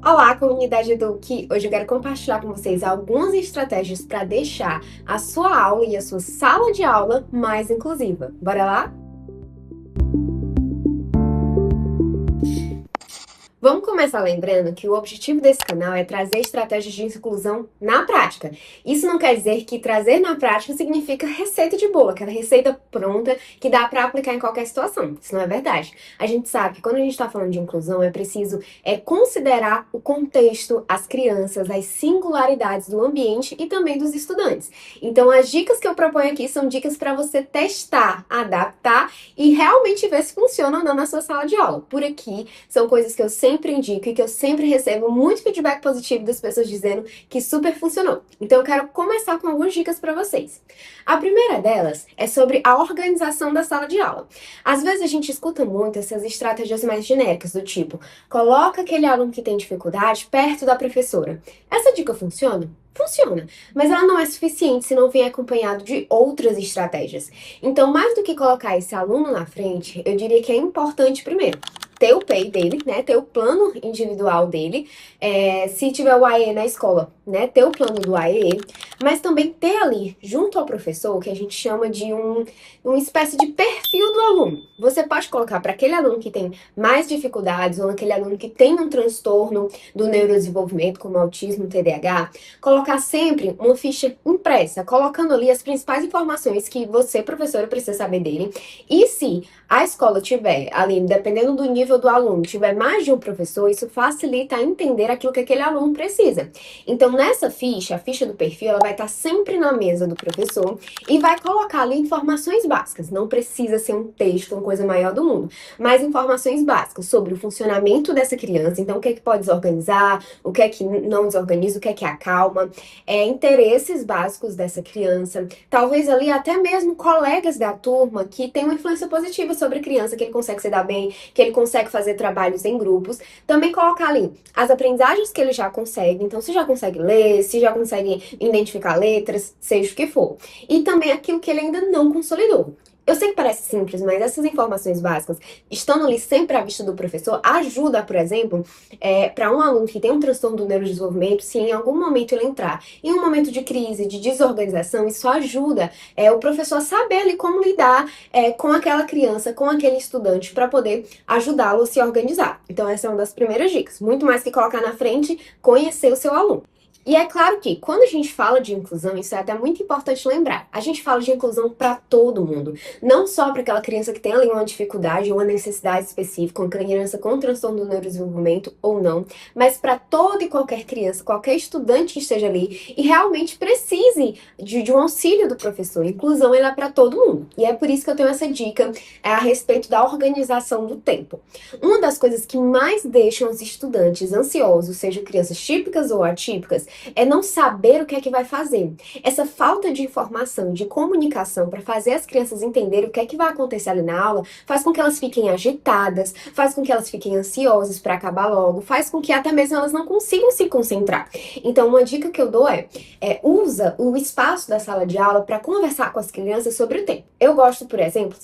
Olá, comunidade Eduque! Hoje eu quero compartilhar com vocês algumas estratégias para deixar a sua aula e a sua sala de aula mais inclusiva. Bora lá? Vamos começar lembrando que o objetivo desse canal é trazer estratégias de inclusão na prática. Isso não quer dizer que trazer na prática significa receita de bolo, aquela receita pronta que dá para aplicar em qualquer situação. Isso não é verdade. A gente sabe que quando a gente está falando de inclusão é preciso considerar o contexto, as crianças, as singularidades do ambiente e também dos estudantes. Então, as dicas que eu proponho aqui são dicas para você testar, adaptar e realmente ver se funciona ou não na sua sala de aula. Por aqui são coisas que eu sempre indico e que eu sempre recebo muito feedback positivo das pessoas dizendo que super funcionou. Então eu quero começar com algumas dicas para vocês. A primeira delas é sobre a organização da sala de aula. Às vezes a gente escuta muito essas estratégias mais genéricas, do tipo, coloca aquele aluno que tem dificuldade perto da professora. Essa dica funciona? Funciona, mas ela não é suficiente se não vier acompanhado de outras estratégias. Então, mais do que colocar esse aluno na frente, eu diria que é importante primeiro ter o PEI dele, né? Ter o plano individual dele. Se tiver o AE na escola, né? Ter o plano do AE, mas também ter ali, junto ao professor, o que a gente chama de uma espécie de perfil do aluno. Você pode colocar para aquele aluno que tem mais dificuldades, ou aquele aluno que tem um transtorno do neurodesenvolvimento, como autismo, TDAH, colocar sempre uma ficha impressa, colocando ali as principais informações que você, professora, precisa saber dele. E se a escola tiver ali, dependendo do nível do aluno, tiver mais de um professor, isso facilita a entender aquilo que aquele aluno precisa. Então, nessa ficha, a ficha do perfil, ela vai estar sempre na mesa do professor e vai colocar ali informações básicas. Não precisa ser um texto, uma coisa maior do mundo, mas informações básicas sobre o funcionamento dessa criança. Então, o que é que pode desorganizar, o que é que não desorganiza, o que é que acalma, interesses básicos dessa criança. Talvez ali até mesmo colegas da turma que têm uma influência positiva sobre a criança, que ele consegue se dar bem, que ele consegue fazer trabalhos em grupos. Também colocar ali as aprendizagens que ele já consegue. Então, se já consegue ler, se já consegue identificar letras, seja o que for. E também aquilo que ele ainda não consolidou. Eu sei que parece simples, mas essas informações básicas, estando ali sempre à vista do professor, ajuda, por exemplo, para um aluno que tem um transtorno do neurodesenvolvimento, se em algum momento ele entrar em um momento de crise, de desorganização, isso ajuda o professor a saber ali como lidar com aquela criança, com aquele estudante, para poder ajudá-lo a se organizar. Então, essa é uma das primeiras dicas. Muito mais que colocar na frente, conhecer o seu aluno. E é claro que, quando a gente fala de inclusão, isso é até muito importante lembrar. A gente fala de inclusão para todo mundo. Não só para aquela criança que tem ali uma dificuldade ou uma necessidade específica, uma criança com transtorno do neurodesenvolvimento ou não, mas para toda e qualquer criança, qualquer estudante que esteja ali e realmente precise de um auxílio do professor. Inclusão, ela é para todo mundo. E é por isso que eu tenho essa dica a respeito da organização do tempo. Uma das coisas que mais deixam os estudantes ansiosos, sejam crianças típicas ou atípicas, é não saber o que é que vai fazer. Essa falta de informação, de comunicação para fazer as crianças entenderem o que é que vai acontecer ali na aula, faz com que elas fiquem agitadas, faz com que elas fiquem ansiosas para acabar logo, faz com que até mesmo elas não consigam se concentrar. Então, uma dica que eu dou usa o espaço da sala de aula para conversar com as crianças sobre o tempo. Eu gosto, por exemplo,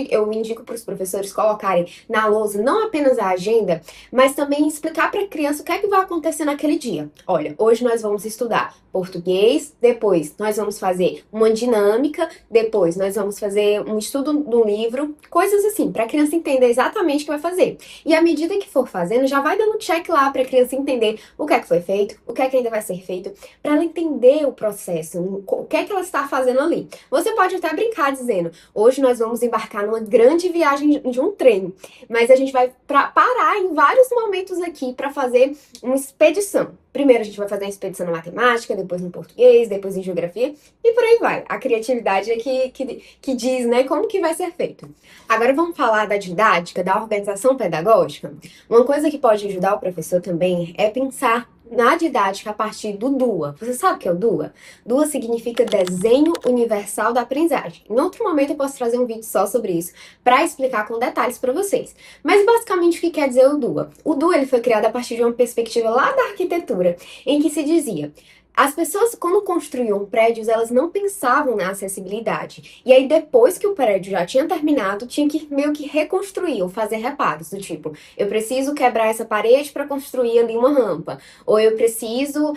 eu indico para os professores colocarem na lousa não apenas a agenda, mas também explicar para a criança o que é que vai acontecer naquele dia. Olha, hoje nós vamos estudar português, depois nós vamos fazer uma dinâmica, depois nós vamos fazer um estudo do livro, coisas assim, para a criança entender exatamente o que vai fazer. E à medida que for fazendo, já vai dando check lá para a criança entender o que é que foi feito, o que é que ainda vai ser feito, para ela entender o processo, o que é que ela está fazendo ali. Você pode até brincar dizendo, hoje nós vamos embarcar numa grande viagem de um trem, mas a gente vai parar em vários momentos aqui para fazer uma expedição. Primeiro a gente vai fazer a expedição na matemática, depois no português, depois em geografia e por aí vai. A criatividade é que diz, né, como que vai ser feito. Agora vamos falar da didática, da organização pedagógica. Uma coisa que pode ajudar o professor também é pensar na didática a partir do DUA. Você sabe o que é o DUA? DUA significa Desenho Universal da Aprendizagem. Em outro momento eu posso trazer um vídeo só sobre isso para explicar com detalhes para vocês. Mas basicamente o que quer dizer o DUA? O DUA ele foi criado a partir de uma perspectiva lá da arquitetura, em que se dizia As pessoas, quando construíam prédios, elas não pensavam na acessibilidade. E aí, depois que o prédio já tinha terminado, tinha que meio que reconstruir ou fazer reparos, do tipo, eu preciso quebrar essa parede para construir ali uma rampa, ou eu preciso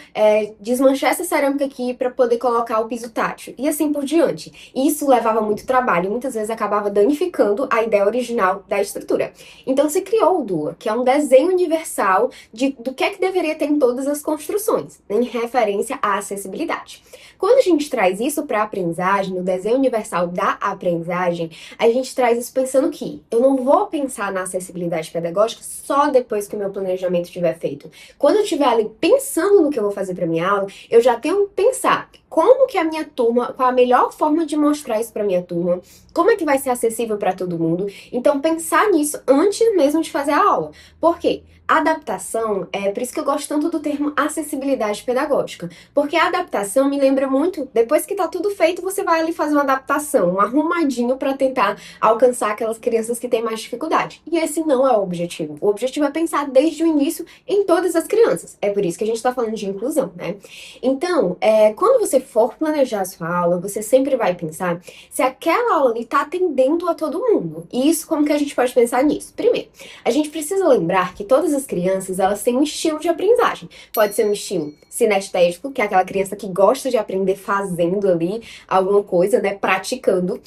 desmanchar essa cerâmica aqui para poder colocar o piso tátil, e assim por diante. E isso levava muito trabalho e muitas vezes acabava danificando a ideia original da estrutura. Então se criou o DUA, que é um desenho universal do que é que deveria ter em todas as construções, em referência à acessibilidade. Quando a gente traz isso para a aprendizagem, no desenho universal da aprendizagem, a gente traz isso pensando que eu não vou pensar na acessibilidade pedagógica só depois que o meu planejamento estiver feito. Quando eu estiver ali pensando no que eu vou fazer para minha aula, eu já tenho que pensar como que a minha turma, qual a melhor forma de mostrar isso para minha turma, como é que vai ser acessível para todo mundo. Então, pensar nisso antes mesmo de fazer a aula. Por quê? Adaptação, por isso que eu gosto tanto do termo acessibilidade pedagógica, porque a adaptação me lembra muito, depois que tá tudo feito, você vai ali fazer uma adaptação, um arrumadinho para tentar alcançar aquelas crianças que têm mais dificuldade. E esse não é o objetivo. O objetivo é pensar desde o início em todas as crianças. É por isso que a gente tá falando de inclusão, né? Então, quando você for planejar a sua aula, você sempre vai pensar se aquela aula ali tá atendendo a todo mundo. E isso, como que a gente pode pensar nisso? Primeiro, a gente precisa lembrar que todas as crianças, elas têm um estilo de aprendizagem. Pode ser um estilo sinestésico, que é aquela criança que gosta de aprender fazendo ali alguma coisa, né, praticando.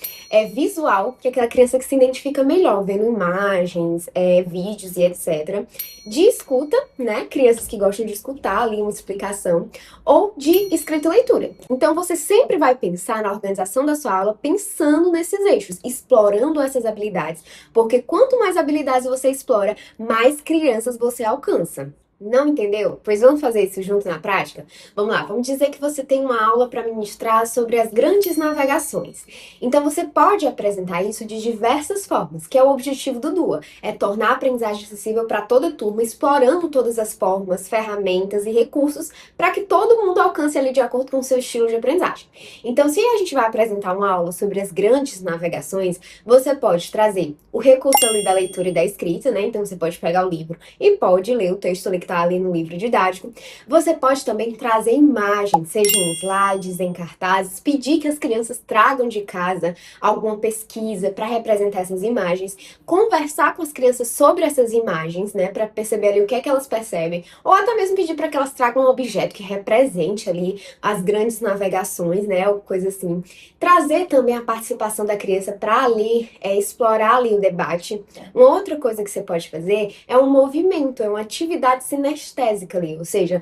Visual, que é aquela criança que se identifica melhor vendo imagens, vídeos e etc. De escuta, né, crianças que gostam de escutar ali uma explicação. Ou de escrita e leitura. Então você sempre vai pensar na organização da sua aula pensando nesses eixos, explorando essas habilidades, porque quanto mais habilidades você explora, mais crianças você alcança. Não entendeu? Pois vamos fazer isso junto na prática? Vamos lá, vamos dizer que você tem uma aula para ministrar sobre as grandes navegações. Então você pode apresentar isso de diversas formas, que é o objetivo do DUA, é tornar a aprendizagem acessível para toda a turma, explorando todas as formas, ferramentas e recursos para que todo mundo alcance ali de acordo com o seu estilo de aprendizagem. Então, se a gente vai apresentar uma aula sobre as grandes navegações, você pode trazer o recurso ali da leitura e da escrita, né? Então você pode pegar o livro e pode ler o texto ali que está ali no livro didático. Você pode também trazer imagens, seja em slides, em cartazes, pedir que as crianças tragam de casa alguma pesquisa para representar essas imagens, conversar com as crianças sobre essas imagens, né, para perceber ali o que é que elas percebem, ou até mesmo pedir para que elas tragam um objeto que represente ali as grandes navegações, né, ou coisa assim. Trazer também a participação da criança para ali explorar ali o debate. Uma outra coisa que você pode fazer é um movimento, é uma atividade sinestésica ali, ou seja,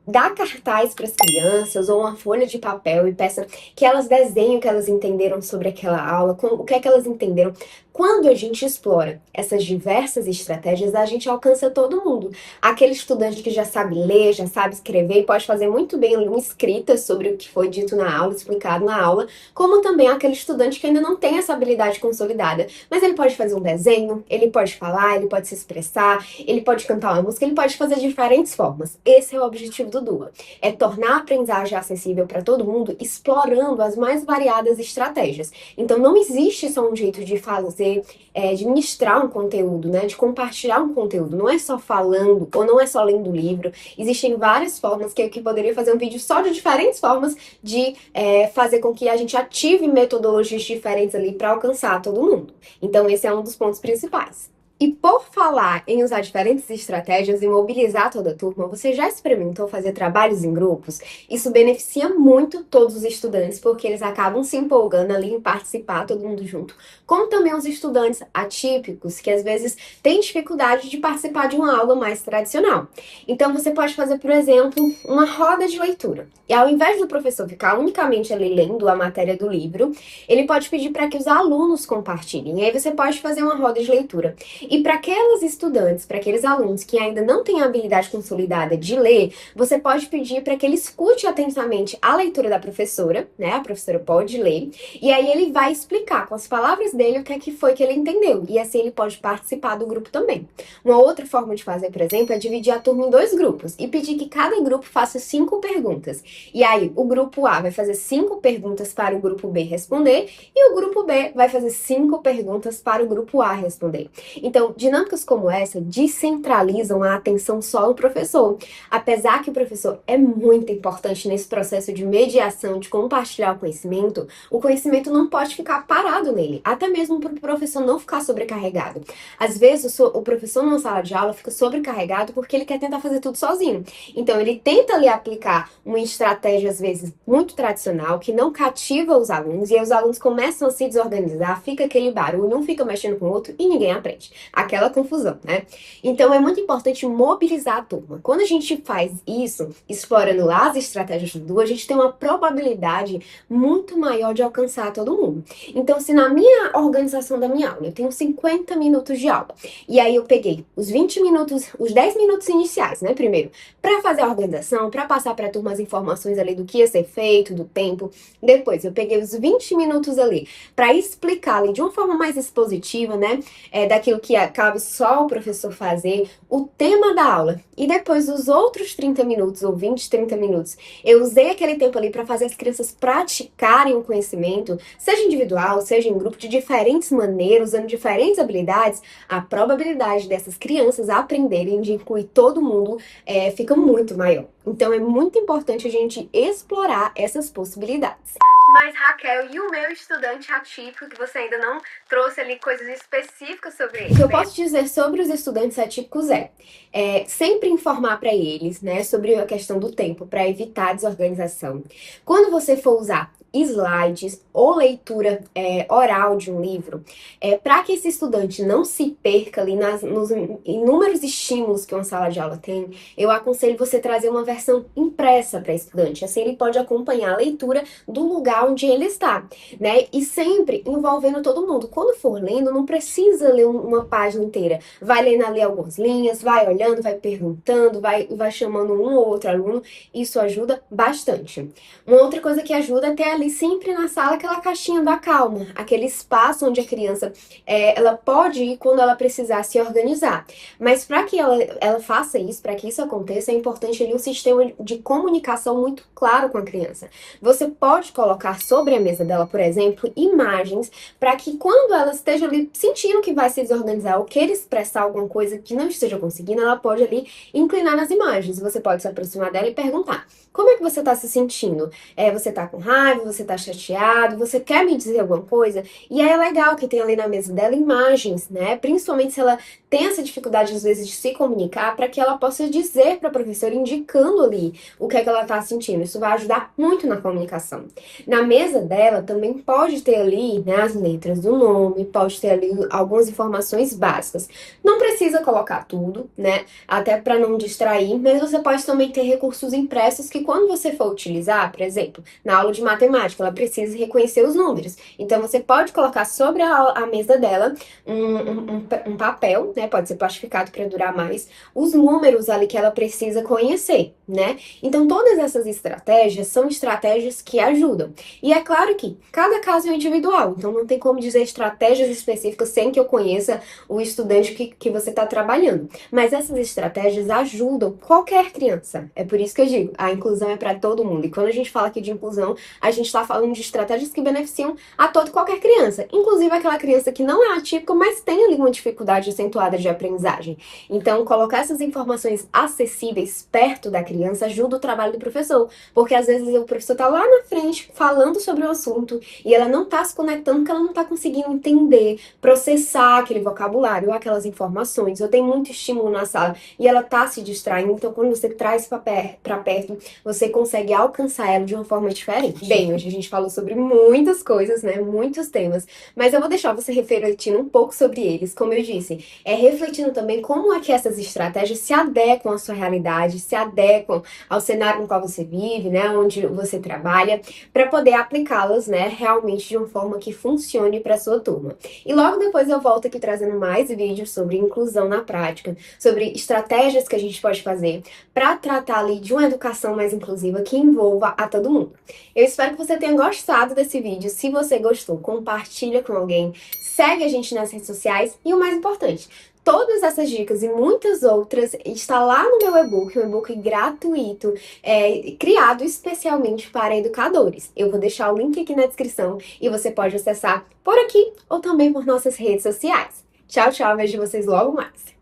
dá cartaz para as crianças ou uma folha de papel e peça que elas desenhem o que elas entenderam sobre aquela aula, o que é que elas entenderam. Quando a gente explora essas diversas estratégias, a gente alcança todo mundo. Aquele estudante que já sabe ler, já sabe escrever e pode fazer muito bem uma escrita sobre o que foi dito na aula, explicado na aula, como também aquele estudante que ainda não tem essa habilidade consolidada. Mas ele pode fazer um desenho, ele pode falar, ele pode se expressar, ele pode cantar uma música, ele pode fazer de diferentes formas. Esse é o objetivo do DUA, é tornar a aprendizagem acessível para todo mundo, explorando as mais variadas estratégias. Então não existe só um jeito de fazer, de ministrar um conteúdo, né, de compartilhar um conteúdo. Não é só falando, ou não é só lendo o livro. Existem várias formas que eu poderia fazer um vídeo só de diferentes formas de fazer com que a gente ative metodologias diferentes ali para alcançar todo mundo. Então esse é um dos pontos principais. E por falar em usar diferentes estratégias e mobilizar toda a turma, você já experimentou fazer trabalhos em grupos? Isso beneficia muito todos os estudantes, porque eles acabam se empolgando ali em participar, todo mundo junto, como também os estudantes atípicos, que às vezes têm dificuldade de participar de uma aula mais tradicional. Então você pode fazer, por exemplo, uma roda de leitura. E ao invés do professor ficar unicamente ali lendo a matéria do livro, ele pode pedir para que os alunos compartilhem. E aí você pode fazer uma roda de leitura. E para aquelas estudantes, para aqueles alunos que ainda não têm a habilidade consolidada de ler, você pode pedir para que ele escute atentamente a leitura da professora, né? A professora pode ler, e aí ele vai explicar com as palavras dele o que é que foi que ele entendeu, e assim ele pode participar do grupo também. Uma outra forma de fazer, por exemplo, é dividir a turma em 2 grupos e pedir que cada grupo faça 5 perguntas. E aí o grupo A vai fazer 5 perguntas para o grupo B responder, e o grupo B vai fazer 5 perguntas para o grupo A responder. Então, Então, dinâmicas como essa descentralizam a atenção só no professor. Apesar que o professor é muito importante nesse processo de mediação, de compartilhar o conhecimento não pode ficar parado nele, até mesmo para o professor não ficar sobrecarregado. Às vezes, o professor numa sala de aula fica sobrecarregado porque ele quer tentar fazer tudo sozinho. Então, ele tenta ali aplicar uma estratégia, às vezes, muito tradicional, que não cativa os alunos, e aí os alunos começam a se desorganizar, fica aquele barulho, um fica mexendo com o outro e ninguém aprende. Aquela confusão, né? Então, é muito importante mobilizar a turma. Quando a gente faz isso, explorando as estratégias do Duo, a gente tem uma probabilidade muito maior de alcançar todo mundo. Então, se na minha organização da minha aula eu tenho 50 minutos de aula, e aí eu peguei os 20 minutos, os 10 minutos iniciais, né, primeiro, para fazer a organização, para passar para a turma as informações ali do que ia ser feito, do tempo. Depois, eu peguei os 20 minutos ali para explicar ali de uma forma mais expositiva, né, daquilo que cabe só o professor fazer, o tema da aula. E depois, os outros 30 minutos, ou 20, 30 minutos, eu usei aquele tempo ali para fazer as crianças praticarem o conhecimento, seja individual, seja em grupo, de diferentes maneiras, usando diferentes habilidades. A probabilidade dessas crianças aprenderem, de incluir todo mundo, fica muito maior. Então, é muito importante a gente explorar essas possibilidades. Mas, Raquel, e o meu estudante atípico, que você ainda não trouxe ali coisas específicas sobre ele? O que eu posso dizer sobre os estudantes atípicos sempre informar para eles, né, sobre a questão do tempo, para evitar a desorganização. Quando você for usar slides ou leitura oral de um livro, para que esse estudante não se perca ali nos inúmeros estímulos que uma sala de aula tem, eu aconselho você trazer uma versão impressa para estudante. Assim ele pode acompanhar a leitura do lugar onde ele está, né? E sempre envolvendo todo mundo. Quando for lendo, não precisa ler uma página inteira. Vai lendo ali algumas linhas, vai olhando, vai perguntando, vai chamando um ou outro aluno. Isso ajuda bastante. Uma outra coisa que ajuda é ter ali sempre na sala aquela caixinha da calma, aquele espaço onde a criança ela pode ir quando ela precisar se organizar. Mas para que ela faça isso, para que isso aconteça, é importante ali um sistema de comunicação muito claro com a criança. Você pode colocar sobre a mesa dela, por exemplo, imagens para que quando ela esteja ali sentindo que vai se desorganizar ou queira expressar alguma coisa que não esteja conseguindo, ela pode ali inclinar nas imagens. Você pode se aproximar dela e perguntar: como é que você está se sentindo? Você está com raiva? Você está chateado? Você quer me dizer alguma coisa? E aí é legal que tem ali na mesa dela imagens, né? Principalmente se ela tem essa dificuldade, às vezes, de se comunicar, para que ela possa dizer para a professora, indicando ali o que é que ela está sentindo. Isso vai ajudar muito na comunicação. Na mesa dela também pode ter ali, né, as letras do nome, pode ter ali algumas informações básicas. Não precisa colocar tudo, né? Até para não distrair, mas você pode também ter recursos impressos que quando você for utilizar, por exemplo, na aula de matemática, ela precisa reconhecer os números. Então, você pode colocar sobre a mesa dela um papel, né? Pode ser plastificado para durar mais, os números ali que ela precisa conhecer, né? Então, todas essas estratégias são estratégias que ajudam. E é claro que cada caso é individual, então não tem como dizer estratégias específicas sem que eu conheça o estudante que você está trabalhando. Mas essas estratégias ajudam qualquer criança. É por isso que eu digo, a inclusão é para todo mundo. E quando a gente fala aqui de inclusão, a gente está falando de estratégias que beneficiam a toda e qualquer criança, inclusive aquela criança que não é atípica, mas tem ali uma dificuldade acentuada de aprendizagem. Então, colocar essas informações acessíveis perto da criança ajuda o trabalho do professor, porque às vezes o professor está lá na frente falando sobre o assunto e ela não está se conectando porque ela não está conseguindo entender, processar aquele vocabulário ou aquelas informações, ou tem muito estímulo na sala e ela está se distraindo. Então, quando você traz para perto, você consegue alcançar ela de uma forma diferente. Bem, hoje a gente falou sobre muitas coisas, né? Muitos temas, mas eu vou deixar você refletindo um pouco sobre eles. Como eu disse, refletindo também como é que essas estratégias se adequam à sua realidade, se adequam ao cenário no qual você vive, né? Onde você trabalha, para poder aplicá-las, né? Realmente de uma forma que funcione para sua turma. E logo depois eu volto aqui trazendo mais vídeos sobre inclusão na prática, sobre estratégias que a gente pode fazer para tratar ali de uma educação mais inclusiva que envolva a todo mundo. Eu espero que você tenha gostado desse vídeo. Se você gostou, compartilha com alguém, segue a gente nas redes sociais e o mais importante, todas essas dicas e muitas outras está lá no meu e-book, um e-book gratuito, criado especialmente para educadores. Eu vou deixar o link aqui na descrição e você pode acessar por aqui ou também por nossas redes sociais. Tchau, tchau. Vejo vocês logo mais.